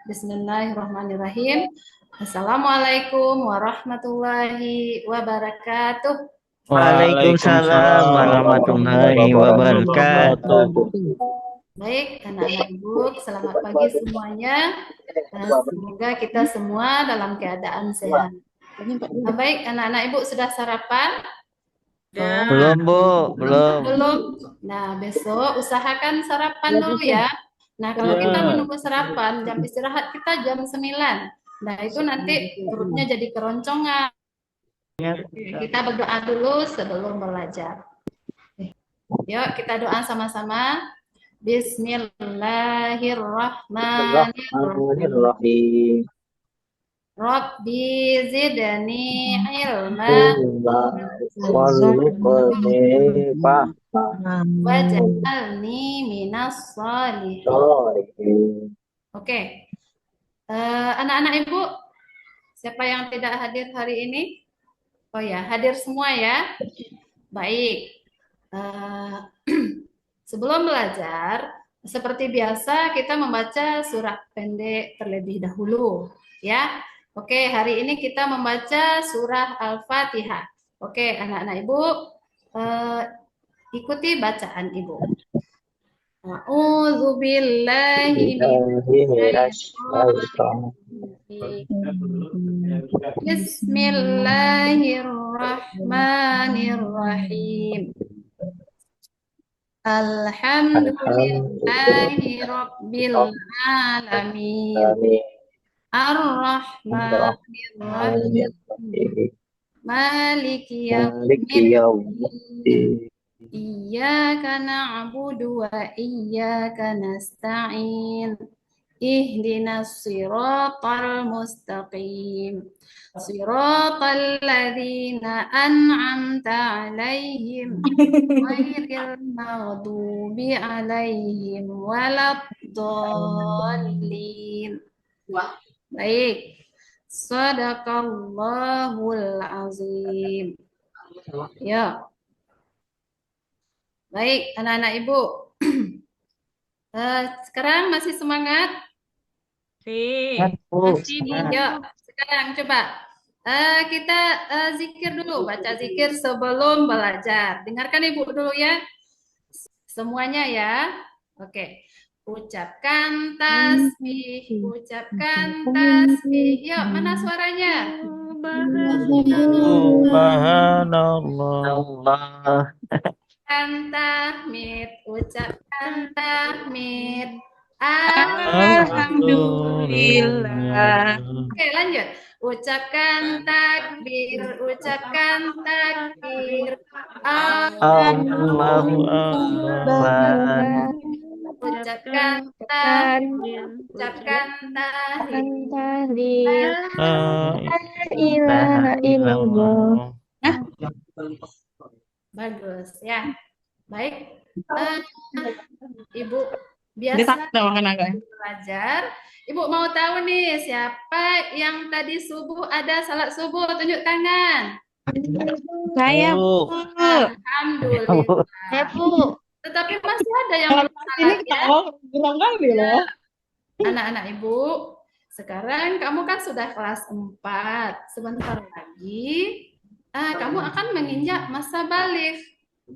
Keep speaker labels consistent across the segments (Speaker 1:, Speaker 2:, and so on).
Speaker 1: Bismillahirrahmanirrahim. Assalamualaikum warahmatullahi wabarakatuh.
Speaker 2: Waalaikumsalam
Speaker 3: Waalaikumsalam
Speaker 2: warahmatullahi
Speaker 3: warahmatullahi
Speaker 2: wabarakatuh.
Speaker 3: wabarakatuh.
Speaker 1: Baik, anak-anak ibu, selamat pagi semuanya. Semoga kita semua dalam keadaan sehat. Baik, anak-anak ibu sudah sarapan?
Speaker 2: Belum, Bu, belum.
Speaker 1: Belum. Nah, besok usahakan sarapan dulu ya. Nah, kalau kita menunggu sarapan, jam istirahat kita jam 9. Nah, itu nanti perutnya jadi keroncongan. Kita berdoa dulu sebelum belajar. Yuk, kita doa sama-sama. Bismillahirrahmanirrahim. Rabbi zidni ilma waj'alni minas sholihin. Oke. Anak-anak ibu, siapa yang tidak hadir hari ini? Oh ya, hadir semua ya. Baik. Sebelum belajar, seperti biasa kita membaca surat pendek terlebih dahulu, ya. Oke, hari ini kita membaca surah Al-Fatihah. Oke, anak-anak ibu, ikuti bacaan ibu. A'udzu billahi Bismillahirrahmanirrahim. Alhamdulillahi Rabbil Alamin. Ar-Rahmanir-Rahim. Maliki yaumiddin. Iyyaka na'budu wa iyyaka nasta'in. Ihdinas siratal mustaqim. Siratal ladzina an'amta 'alaihim ghairil maghdubi 'alaihim waladdallin. Baik. Shadaqallahul azim. Ya. Baik, anak-anak ibu. Sekarang masih semangat? Masih. Yuk, sekarang coba. Kita zikir dulu, baca zikir sebelum belajar. Dengarkan ibu dulu ya. Semuanya ya. Oke. Ucapkan tasbih, ucapkan tasbih. Yuk, mana suaranya?
Speaker 3: Subhanallah.
Speaker 1: Ucapkan tahmid, ucapkan tahmid.
Speaker 3: Alhamdulillah.
Speaker 1: Oke, lanjut. Ucapkan takbir, ucapkan takbir.
Speaker 3: Allahu Akbar.
Speaker 1: Ucapkan tahmid, ucapkan tahlil.
Speaker 3: La ilaha illallah.
Speaker 1: Bagus ya. Baik. Ibu biasa belajar. Ibu mau tahu nih siapa yang tadi subuh ada salat subuh, tunjuk tangan.
Speaker 4: Saya, Bu.
Speaker 1: Alhamdulillah.
Speaker 4: Bu.
Speaker 1: Tetapi masih ada yang belum salat ya. Anak-anak ibu, sekarang kamu kan sudah kelas 4. Sebentar lagi kamu akan menginjak masa balik.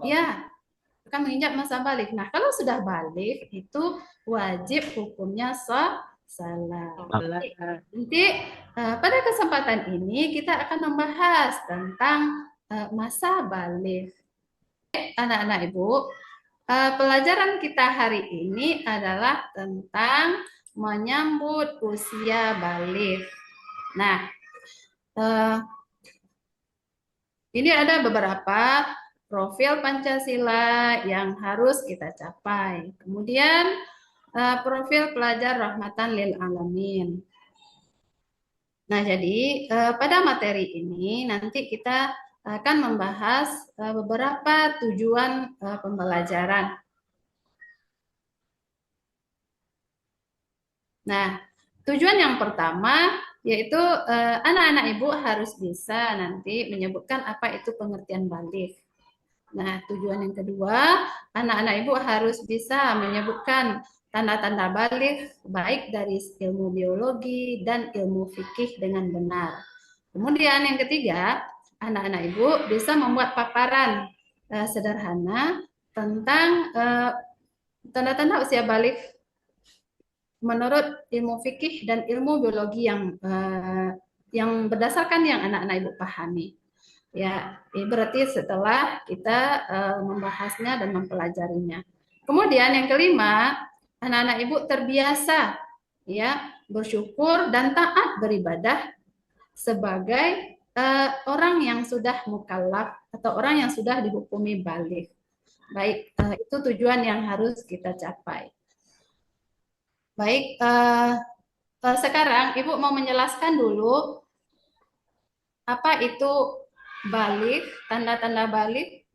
Speaker 1: Ya, akan menginjak masa balik. Nah, kalau sudah balik itu wajib hukumnya salat. Nanti pada kesempatan ini kita akan membahas tentang masa balik. Anak-anak ibu, pelajaran kita hari ini adalah tentang menyambut usia balik. Nah, ini ada beberapa profil Pancasila yang harus kita capai. Kemudian profil pelajar rahmatan lil alamin. Nah, jadi pada materi ini nanti kita akan membahas beberapa tujuan pembelajaran. Nah, tujuan yang pertama yaitu anak-anak ibu harus bisa nanti menyebutkan apa itu pengertian balik. Nah, tujuan yang kedua, anak-anak ibu harus bisa menyebutkan tanda-tanda balik baik dari ilmu biologi dan ilmu fikih dengan benar. Kemudian yang ketiga, anak-anak ibu bisa membuat paparan sederhana tentang tanda-tanda usia balik menurut ilmu fikih dan ilmu biologi yang berdasarkan yang anak-anak ibu pahami. Ya, ini berarti setelah kita membahasnya dan mempelajarinya. Kemudian yang kelima, anak-anak ibu terbiasa ya bersyukur dan taat beribadah sebagai orang yang sudah mukallaf atau orang yang sudah dihukumi balik. Baik, itu tujuan yang harus kita capai. Baik, sekarang Ibu mau menjelaskan dulu apa itu balik, tanda-tanda balik.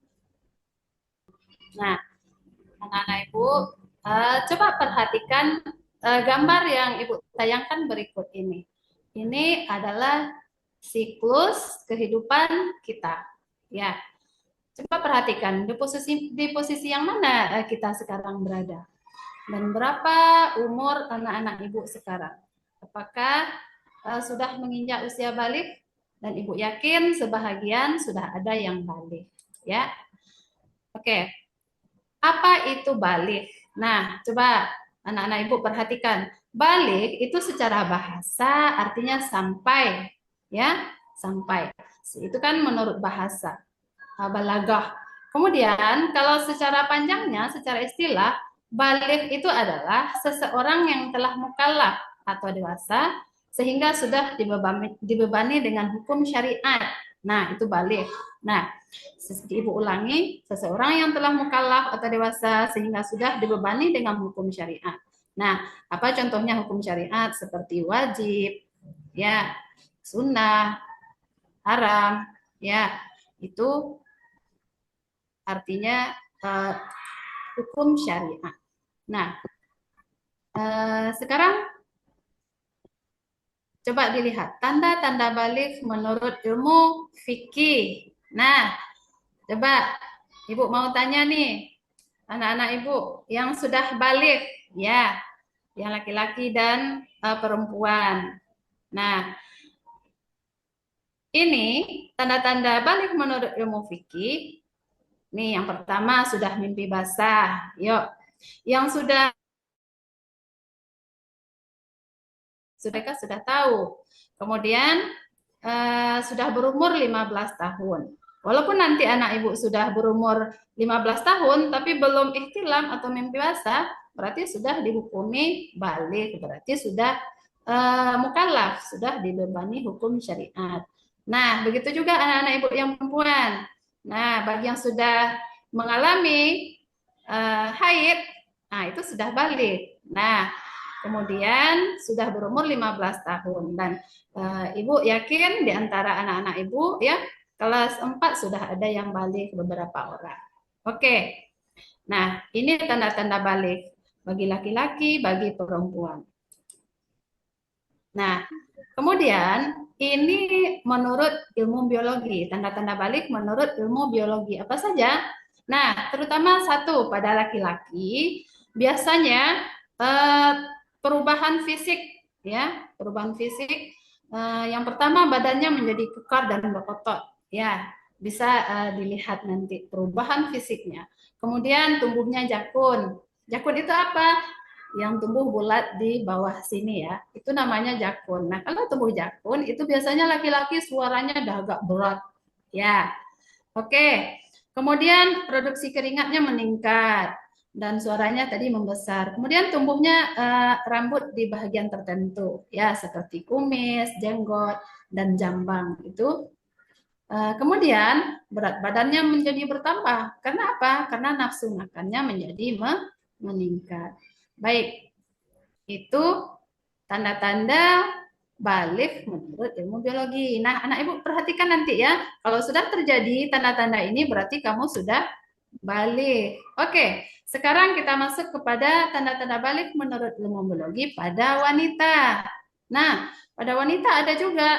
Speaker 1: Nah, anak-anak Ibu, coba perhatikan gambar yang Ibu tayangkan berikut ini. Ini adalah siklus kehidupan kita. Ya, coba perhatikan di posisi yang mana kita sekarang berada. Dan berapa umur anak-anak Ibu sekarang? Apakah sudah menginjak usia balik? Dan Ibu yakin sebahagian sudah ada yang balik. Ya, oke. Apa itu balik? Nah, coba anak-anak Ibu perhatikan. Balik itu secara bahasa artinya sampai. Ya, sampai. Itu kan menurut bahasa. Balaghah. Kemudian kalau secara panjangnya, secara istilah, balik itu adalah seseorang yang telah mukallaf atau dewasa sehingga sudah dibebani dengan hukum syariat. Nah, itu balik. Nah, Ibu ulangi, seseorang yang telah mukallaf atau dewasa sehingga sudah dibebani dengan hukum syariat. Nah, apa contohnya hukum syariat seperti wajib, ya, sunnah, haram, ya, itu artinya hukum syariat. Nah, sekarang coba dilihat tanda-tanda balik menurut ilmu fikih. Nah, coba Ibu mau tanya nih, anak-anak Ibu yang sudah balik, ya, yang laki-laki dan perempuan. Nah, ini tanda-tanda balik menurut ilmu fikih. Nih, yang pertama sudah mimpi basah. Yuk, yang mereka sudah tahu. Kemudian sudah berumur 15 tahun. Walaupun nanti anak ibu sudah berumur 15 tahun, tapi belum ihtilam atau mimpi basah, berarti sudah dihukumi balik, berarti sudah mukallaf, sudah dibebani hukum syariat. Nah, begitu juga anak-anak ibu yang perempuan. Nah, bagi yang sudah mengalami haid, nah itu sudah balik. Nah, kemudian sudah berumur 15 tahun dan Ibu yakin di antara anak-anak Ibu ya kelas 4 sudah ada yang balik beberapa orang. Oke. Nah, ini tanda-tanda balik bagi laki-laki, bagi perempuan. Nah, kemudian ini menurut ilmu biologi, tanda-tanda balik menurut ilmu biologi apa saja? Nah, terutama satu pada laki-laki biasanya perubahan fisik, ya, perubahan fisik. Yang pertama badannya menjadi kekar dan berotot, ya, bisa dilihat nanti perubahan fisiknya. Kemudian tumbuhnya jakun. Jakun itu apa? Yang tumbuh bulat di bawah sini ya, itu namanya jakun. Nah, kalau tumbuh jakun itu biasanya laki-laki suaranya udah agak berat, ya. Oke. Kemudian produksi keringatnya meningkat dan suaranya tadi membesar. Kemudian tumbuhnya rambut di bagian tertentu, ya seperti kumis, jenggot, dan jambang itu. Kemudian berat badannya menjadi bertambah. Karena apa? Karena nafsu makannya menjadi meningkat. Baik, itu tanda-tanda balik menurut ilmu biologi. Nah, anak ibu perhatikan nanti ya. Kalau sudah terjadi tanda-tanda ini berarti kamu sudah balik. Oke, sekarang kita masuk kepada tanda-tanda balik menurut ilmu biologi pada wanita. Nah, pada wanita ada juga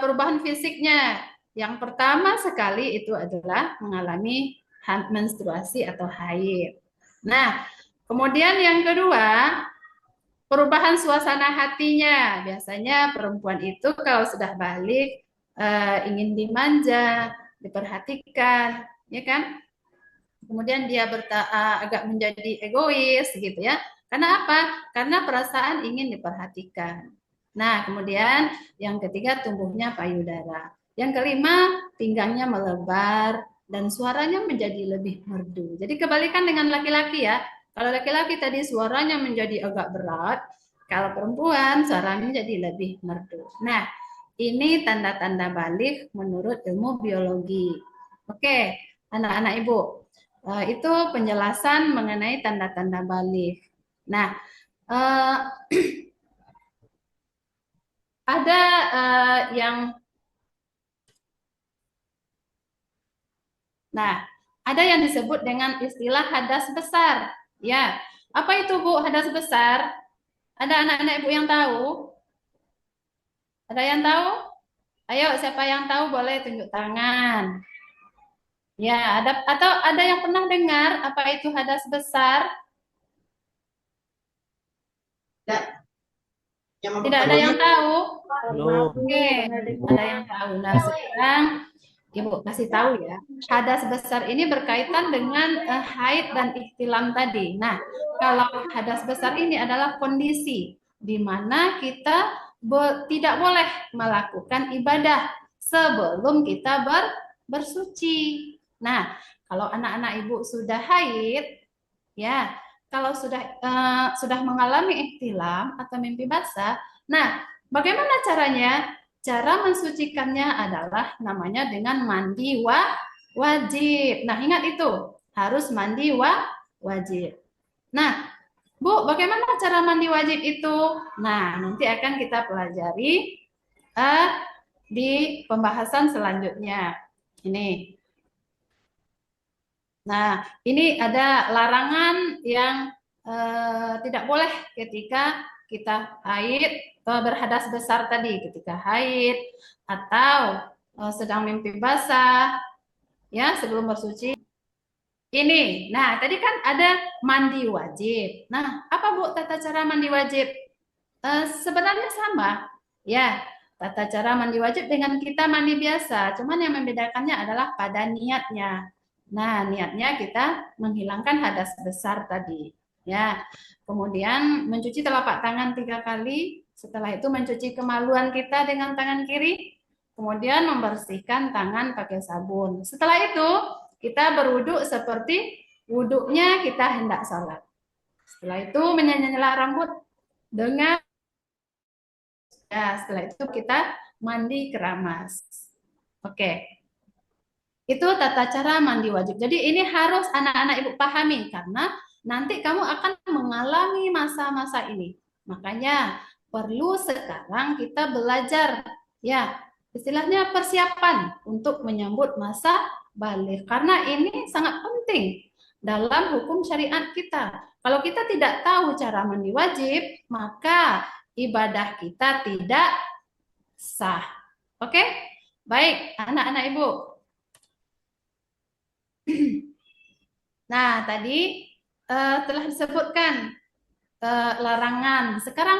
Speaker 1: perubahan fisiknya. Yang pertama sekali itu adalah mengalami menstruasi atau haid. Nah, Kemudian yang kedua, perubahan suasana hatinya. Biasanya perempuan itu kalau sudah balik ingin dimanja, diperhatikan, ya kan? Kemudian dia agak menjadi egois gitu ya. Karena apa? Karena perasaan ingin diperhatikan. Nah, kemudian yang ketiga tumbuhnya payudara. Yang kelima pinggangnya melebar dan suaranya menjadi lebih merdu. Jadi kebalikan dengan laki-laki ya. Kalau laki-laki tadi suaranya menjadi agak berat, kalau perempuan suaranya menjadi lebih merdu. Nah, ini tanda-tanda balik menurut ilmu biologi. Oke, anak-anak ibu. Itu penjelasan mengenai tanda-tanda balik. Nah, ada yang disebut dengan istilah hadas besar. Ya, apa itu Bu hadas besar? Ada anak-anak ibu yang tahu? Ada yang tahu? Ayo, siapa yang tahu boleh tunjuk tangan. Ya, atau ada yang pernah dengar apa itu hadas besar? Tidak ada yang tahu? Oke, ada yang tahu. Nah, sekarang Ibu kasih tahu ya. Hadas besar ini berkaitan dengan haid dan ihtilam tadi. Nah, kalau hadas besar ini adalah kondisi di mana kita tidak boleh melakukan ibadah sebelum kita bersuci. Nah, kalau anak-anak Ibu sudah haid, ya, kalau sudah mengalami ihtilam atau mimpi basah, nah, bagaimana caranya? Cara mensucikannya adalah namanya dengan mandi wajib. Nah, ingat itu, harus mandi wajib. Nah, Bu, bagaimana cara mandi wajib itu? Nah, nanti akan kita pelajari di pembahasan selanjutnya. Ini. Nah, ini ada larangan yang tidak boleh ketika kita haid, berhadas besar tadi, ketika haid atau sedang mimpi basah, ya sebelum bersuci. Ini, nah tadi kan ada mandi wajib. Nah, apa Bu tata cara mandi wajib? Sebenarnya sama, ya. Tata cara mandi wajib dengan kita mandi biasa, cuman yang membedakannya adalah pada niatnya. Nah, niatnya kita menghilangkan hadas besar tadi, ya. Kemudian mencuci telapak tangan 3 kali, setelah itu mencuci kemaluan kita dengan tangan kiri, kemudian membersihkan tangan pakai sabun. Setelah itu, kita berwuduk seperti wuduknya kita hendak sholat. Setelah itu menyela rambut dengan setelah itu kita mandi keramas. Oke. Itu tata cara mandi wajib. Jadi ini harus anak-anak ibu pahami karena nanti kamu akan mengalami masa-masa ini. Makanya perlu sekarang kita belajar ya, istilahnya persiapan untuk menyambut masa balik karena ini sangat penting dalam hukum syariat kita. Kalau kita tidak tahu cara mandi wajib, maka ibadah kita tidak sah. Oke? Baik, anak-anak ibu. Nah, tadi telah disebutkan larangan. Sekarang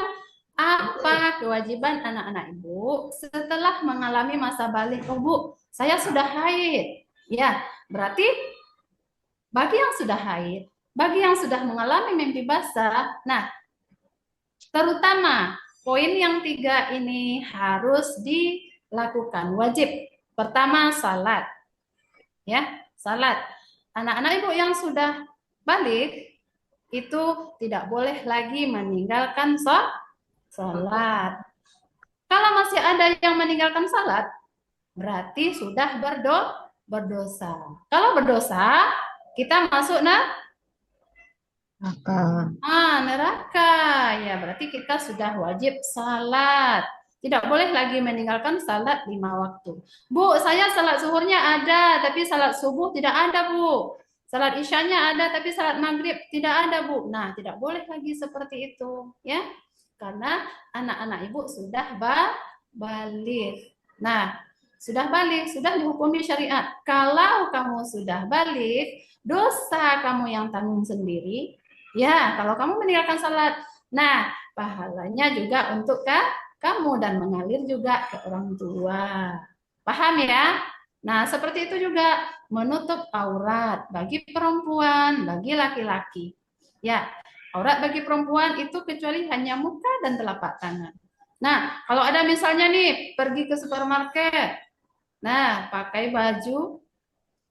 Speaker 1: apa kewajiban anak-anak ibu setelah mengalami masa balik? Oh Bu, saya sudah haid. Ya, berarti bagi yang sudah haid, bagi yang sudah mengalami mimpi basah, nah, terutama poin yang 3 ini harus dilakukan, wajib. Pertama, salat. Ya, salat. Anak-anak ibu yang sudah balik itu tidak boleh lagi meninggalkan salat. Kalau masih ada yang meninggalkan salat, berarti sudah berdosa. Kalau berdosa, kita masuk neraka. Ya, berarti kita sudah wajib salat. Tidak boleh lagi meninggalkan salat 5 waktu. Bu, saya salat zuhurnya ada, tapi salat subuh tidak ada, Bu. Salat isyanya ada, tapi salat maghrib tidak ada, Bu. Nah, tidak boleh lagi seperti itu, ya. Karena anak-anak ibu sudah balik. Nah, sudah balik, sudah dihukumi syariat. Kalau kamu sudah balik, dosa kamu yang tanggung sendiri, Ya, kalau kamu meninggalkan salat. Nah, pahalanya juga untuk kamu dan mengalir juga ke orang tua. Paham ya? Nah, seperti itu juga menutup aurat bagi perempuan, bagi laki-laki. Ya, aurat bagi perempuan itu kecuali hanya muka dan telapak tangan. Nah, kalau ada misalnya nih pergi ke supermarket, nah pakai baju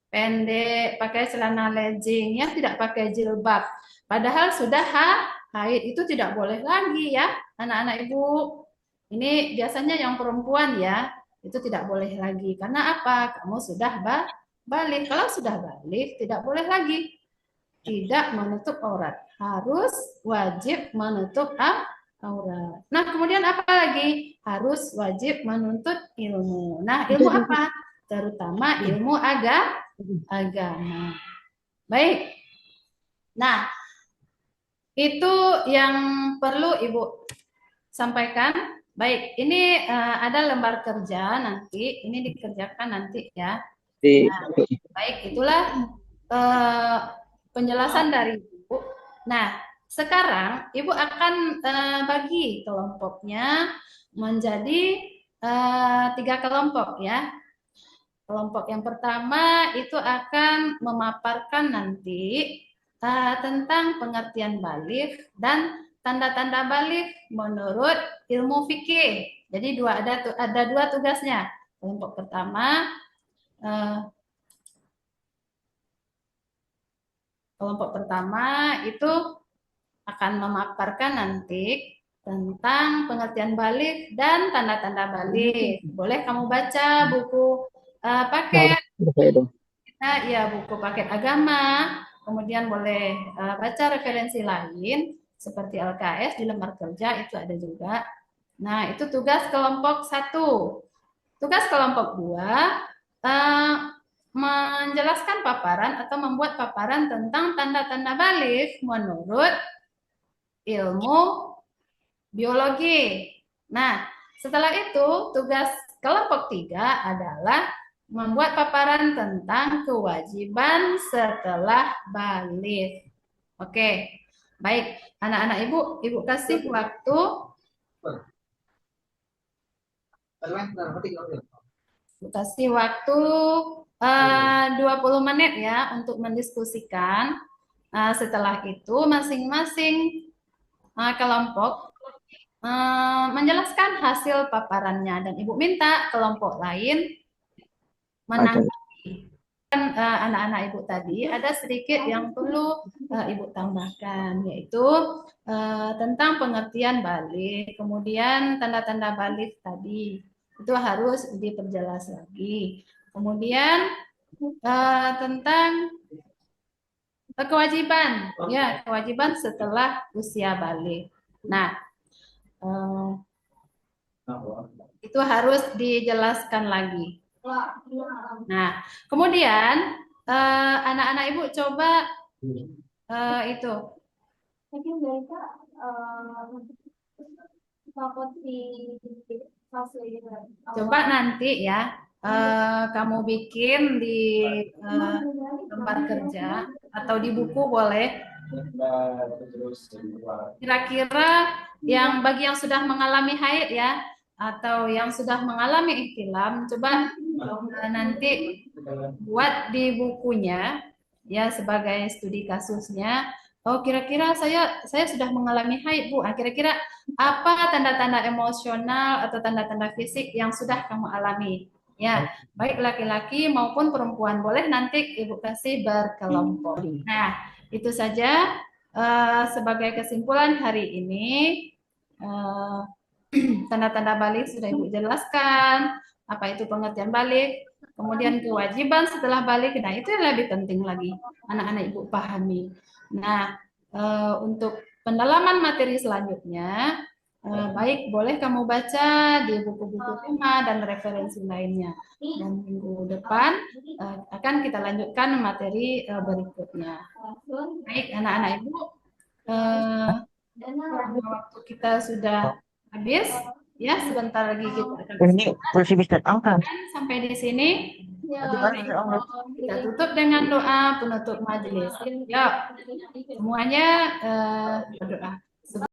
Speaker 1: pendek, pakai celana legging, ya tidak pakai jilbab. Padahal sudah haid itu tidak boleh lagi ya, anak-anak ibu. Ini biasanya yang perempuan ya, itu tidak boleh lagi. Karena apa? Kamu sudah balik. Kalau sudah balik, tidak boleh lagi. Tidak menutup aurat. Harus wajib menutup aurat. Nah, kemudian apa lagi? Harus wajib menuntut ilmu. Nah, ilmu apa? Terutama ilmu agama. Baik. Nah, itu yang perlu Ibu sampaikan. Baik, ini ada lembar kerja nanti. Ini dikerjakan nanti ya. Nah, baik, itulah penjelasan dari Ibu. Nah, sekarang Ibu akan bagi kelompoknya menjadi 3 kelompok ya. Kelompok yang pertama itu akan memaparkan nanti tentang pengertian balik dan tanda-tanda balik menurut ilmu fikih. Jadi ada dua tugasnya. Kelompok pertama itu akan memaparkan nanti tentang pengertian balik dan tanda-tanda balik. Boleh kamu baca buku paket ya buku paket agama, kemudian boleh baca referensi lain seperti LKS di lembar kerja itu ada juga. Nah, itu tugas kelompok 1. Tugas kelompok 2 menjelaskan paparan atau membuat paparan tentang tanda-tanda balik menurut ilmu biologi. Nah, setelah itu tugas kelompok 3 adalah membuat paparan tentang kewajiban setelah balik. Oke, baik. Anak-anak Ibu kasih waktu 20 menit ya untuk mendiskusikan. Setelah itu masing-masing kelompok menjelaskan hasil paparannya dan Ibu minta kelompok lain menanggapi. Anak-anak Ibu tadi ada sedikit yang perlu Ibu tambahkan, yaitu tentang pengertian balik, kemudian tanda-tanda balik tadi itu harus diperjelas lagi. Kemudian tentang kewajiban, ya kewajiban setelah usia balik. Nah, itu harus dijelaskan lagi. Nah, kemudian anak-anak Ibu coba itu. Coba nanti ya kamu bikin di lembar kerja atau di buku boleh. Kira-kira yang bagi yang sudah mengalami haid ya atau yang sudah mengalami ihtilam, coba nanti buat di bukunya ya sebagai studi kasusnya. Oh, kira-kira saya sudah mengalami haid, Bu. Kira-kira apa tanda-tanda emosional atau tanda-tanda fisik yang sudah kamu alami? Ya, baik laki-laki maupun perempuan. Boleh nanti Ibu kasih berkelompok. Nah, itu saja sebagai kesimpulan hari ini. Tanda-tanda balik sudah Ibu jelaskan, apa itu pengertian balik, kemudian kewajiban setelah balik, nah itu yang lebih penting lagi, anak-anak Ibu pahami. Nah, untuk pendalaman materi selanjutnya, baik boleh kamu baca di buku-buku tema dan referensi lainnya. Dan minggu depan akan kita lanjutkan materi berikutnya. Baik, anak-anak Ibu, waktu kita sudah habis, ya sebentar lagi kita akan
Speaker 2: Ini masih bisa angkat.
Speaker 1: sampai di sini. Ya, kita tutup dengan doa penutup majelis. Yuk, semuanya berdoa.